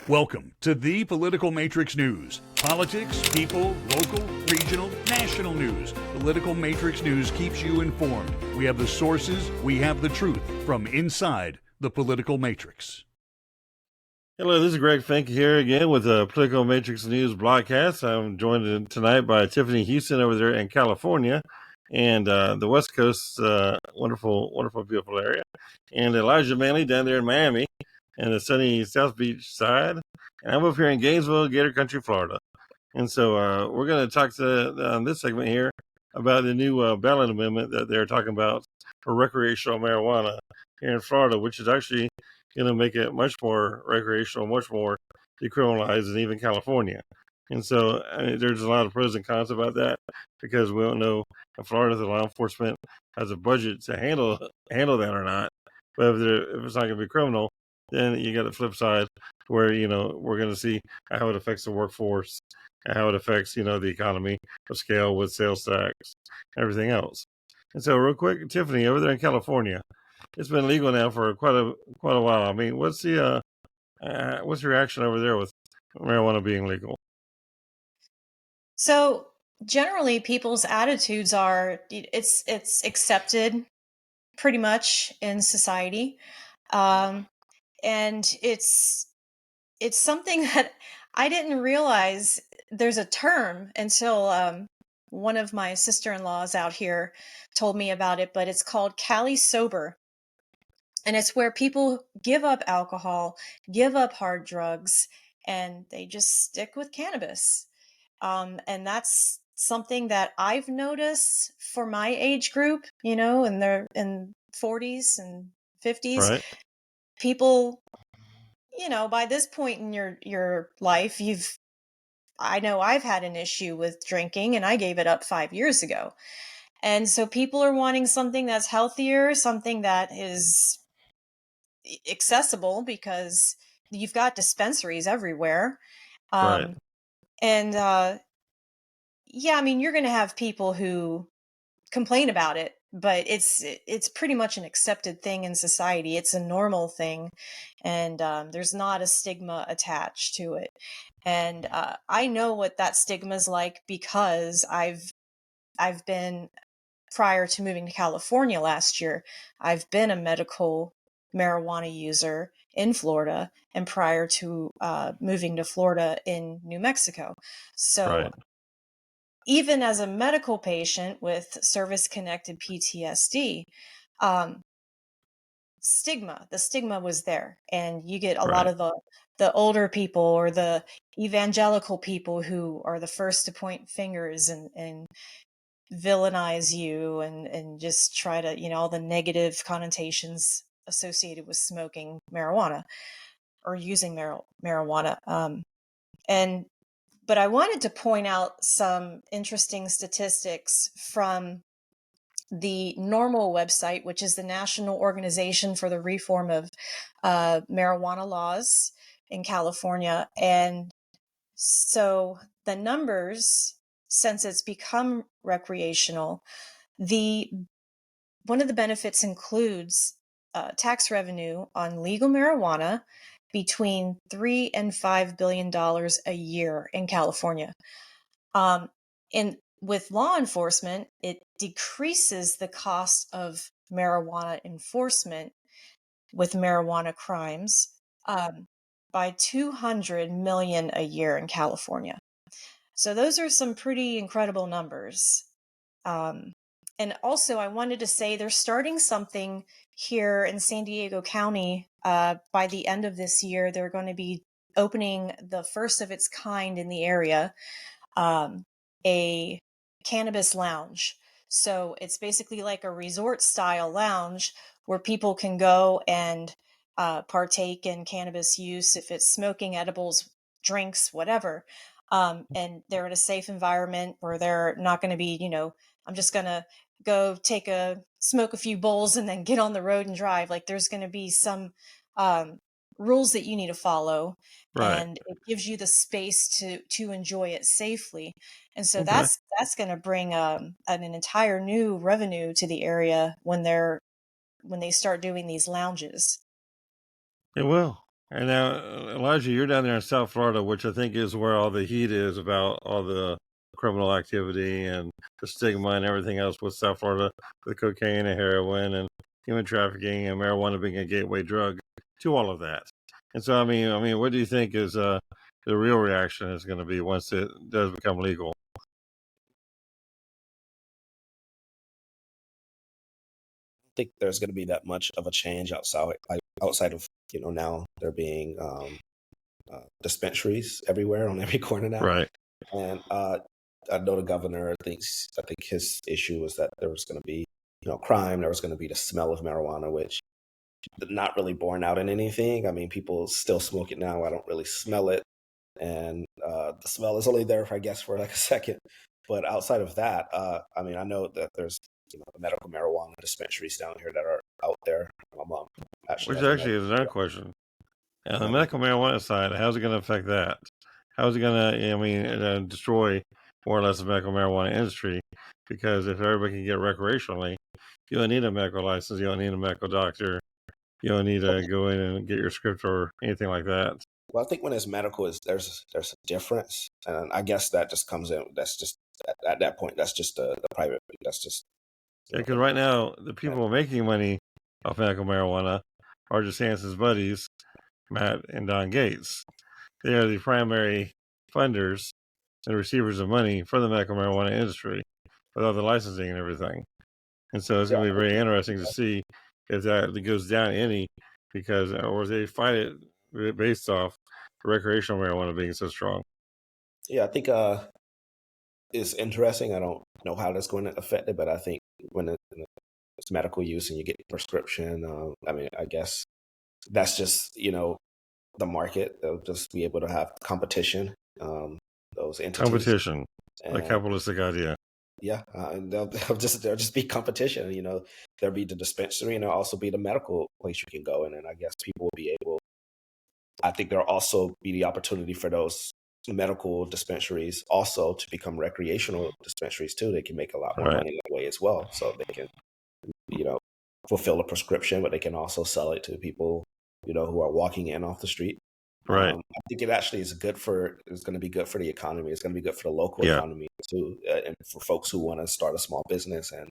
Welcome to the Political Matrix News. Politics, people, local, regional, national news. Political Matrix News keeps you informed. We have the sources, we have the truth from inside the Political Matrix. Hello, this is Greg Fink here again with the Political Matrix News broadcast. I'm joined tonight by Tiffany Houston over there in California and the West Coast, wonderful, beautiful area, and Elijah Manley down there in Miami and the sunny South Beach side. And I'm up here in Gainesville, Gator Country, Florida. And so we're going to talk to this segment here about the new ballot amendment that they're talking about for recreational marijuana here in Florida, which is actually going to make it much more recreational, much more decriminalized than even California. And so there's a lot of pros and cons about that because we don't know if Florida, the law enforcement has a budget to handle that or not. But if it's not going to be criminal, then you got the flip side where, we're going to see how it affects the workforce, how it affects, the economy of scale with sales tax, everything else. And so real quick, Tiffany, over there in California, it's been legal now for quite a while. I mean, what's your reaction over there with marijuana being legal? So generally people's attitudes are it's accepted pretty much in society. And it's something that I didn't realize there's a term until one of my sister-in-laws out here told me about it, but it's called Cali sober. And it's where people give up alcohol, give up hard drugs, and they just stick with cannabis. And that's something that I've noticed for my age group, in their 40s and 50s. Right. People, by this point in your life, I know I've had an issue with drinking and I gave it up 5 years ago. And so people are wanting something that's healthier, something that is accessible because you've got dispensaries everywhere. Right. And yeah, I mean, you're going to have people who complain about it, but it's pretty much an accepted thing in society. It's a normal thing, and there's not a stigma attached to it. And I know what that stigma is like because I've been, prior to moving to California last year, I've been a medical marijuana user in Florida, and prior to moving to Florida in New Mexico. So Right. even as a medical patient with service-connected PTSD, the stigma was there. And you get a lot of the older people or the evangelical people who are the first to point fingers and villainize you and just try to, all the negative connotations associated with smoking marijuana or using marijuana. But I wanted to point out some interesting statistics from the NORML website, which is the National Organization for the Reform of Marijuana Laws in California. And so the numbers, since it's become recreational, one of the benefits includes tax revenue on legal marijuana between $3 and $5 billion a year in California. And with law enforcement, it decreases the cost of marijuana enforcement with marijuana crimes by $200 million a year in California. So those are some pretty incredible numbers. And also, I wanted to say they're starting something here in San Diego County. By the end of this year, they're going to be opening the first of its kind in the area, a cannabis lounge. So it's basically like a resort-style lounge where people can go and partake in cannabis use, if it's smoking, edibles, drinks, whatever. And they're in a safe environment where they're not going to be, I'm just going to go smoke a few bowls and then get on the road and drive. Like there's going to be some rules that you need to follow, and it gives you the space to enjoy it safely. And so that's going to bring an entire new revenue to the area when they start doing these lounges. It will. And now, Elijah, you're down there in South Florida, which I think is where all the heat is about all the criminal activity and the stigma and everything else with South Florida, with cocaine and heroin and human trafficking and marijuana being a gateway drug to all of that. And so, I mean, what do you think is the real reaction is going to be once it does become legal? Think there's going to be that much of a change outside of now there being dispensaries everywhere on every corner now, Right. and I know the governor I think his issue was that there was going to be crime, there was going to be the smell of marijuana, which not really borne out in anything. I mean, people still smoke it now. I don't really smell it, and the smell is only there, I guess, for like a second. But outside of that, I mean, I know that there's the medical marijuana dispensaries down here that are out there. My mom actually Which has a actually is another question. On the medical marijuana side, how's it going to affect that? How's it going to, destroy more or less the medical marijuana industry? Because if everybody can get recreationally, you don't need a medical license, you don't need a medical doctor, you don't need to go in and get your script or anything like that. Well, I think when it's medical, there's a difference, and I guess that just comes in. That's just at that point. That's just the private. That's just Because right now, the people making money off medical marijuana are just Hanson's buddies, Matt and Don Gates. They are the primary funders and receivers of money for the medical marijuana industry with all the licensing and everything. And so it's going to be very interesting to see if that goes down any, because or they fight it based off recreational marijuana being so strong. Yeah, I think it's interesting. I don't know how that's going to affect it, but I think when it's medical use and you get prescription, I mean, I guess that's just the market. They'll just be able to have competition. Those entities. Competition, a capitalistic idea. Yeah, and they'll just be competition. There'll be the dispensary, and there'll also be the medical place you can go in, and I guess people will be able. I think there'll also be the opportunity for those medical dispensaries also to become recreational dispensaries too. They can make a lot more money that way as well. So they can, fulfill a prescription, but they can also sell it to people, who are walking in off the street. Right. I think it actually is going to be good for the economy. It's going to be good for the local economy too, and for folks who want to start a small business. And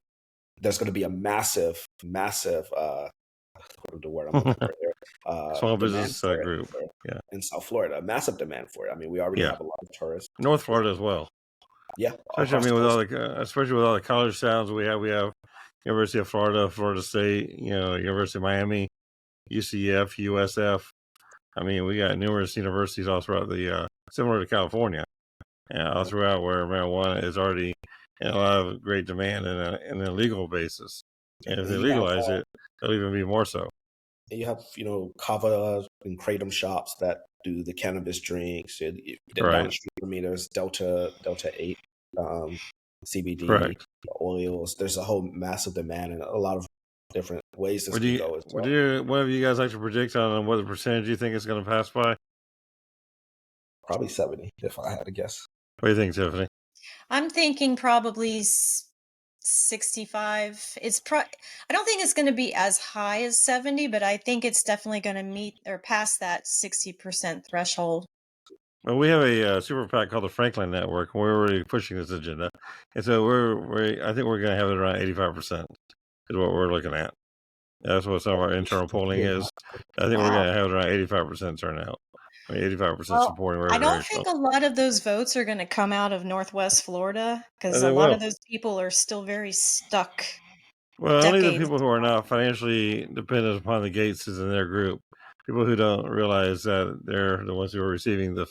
there's going to be a massive, the word I'm looking for here, small business group. In South Florida, a massive demand for it. I mean, we already have a lot of tourists. North Florida as well. Yeah, especially with all the college towns we have University of Florida, Florida State, University of Miami, UCF, USF. I mean, we got numerous universities all throughout the, similar to California, all throughout where marijuana is already in a lot of great demand in a legal basis. And if they legalize it, it'll even be more so. You have, kava and kratom shops that do the cannabis drinks. Down the street from me, there's Delta 8, CBD, oils. There's a whole massive demand and a lot of different ways this can go as well. What have you guys like to predict on what the percentage you think is going to pass by? Probably 70, if I had to guess. What do you think, Tiffany? I'm thinking probably 65. I don't think it's going to be as high as 70, but I think it's definitely going to meet or pass that 60% threshold. Well, we have a super PAC called the Franklin Network, and we're really pushing this agenda. And so I think we're going to have it around 85% is what we're looking at. That's what some of our internal polling is. I think we're going to have it around 85% turnout. I mean, 85% supporting recreational. I don't think a lot of those votes are going to come out of Northwest Florida because a lot of those people are still very stuck. Well, only the people who are not financially dependent upon the Gateses in their group. People who don't realize that they're the ones who are receiving the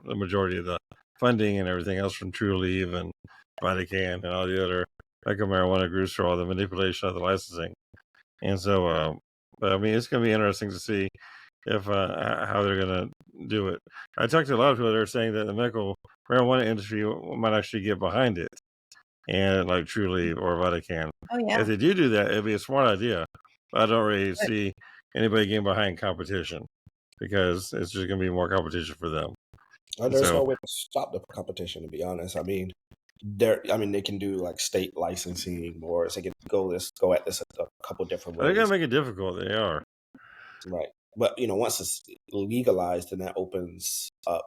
majority of the funding and everything else from True Leave and Vatican and all the other medical marijuana groups for all the manipulation of the licensing. And so, but I mean, it's going to be interesting to see if how they're going to do it. I talked to a lot of people that are saying that the medical marijuana industry might actually get behind it, and like True Leave or Vatican. Oh yeah. If they do that, it'd be a smart idea. But I don't really see anybody getting behind competition because it's just going to be more competition for them. There's no way to stop the competition, to be honest. I mean, they can do like state licensing, or they can go at this a couple different ways. They're going to make it difficult. They are. Right. but once it's legalized, then that opens up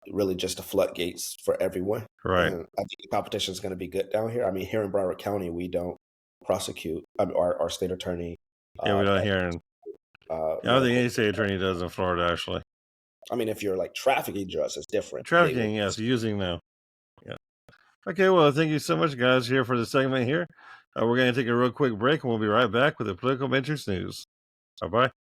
really just the floodgates for everyone. Right. And I think the competition is going to be good down here. I mean, here in Broward County, we don't prosecute. Our state attorney. Yeah, we don't hear. I don't think any state attorney does in Florida, actually. I mean, if you're like trafficking drugs, it's different. Trafficking, yes, using now. Yeah. Okay, well, thank you so much, guys, here for the segment here. We're going to take a real quick break, and we'll be right back with the Political Matrix News. Bye-bye.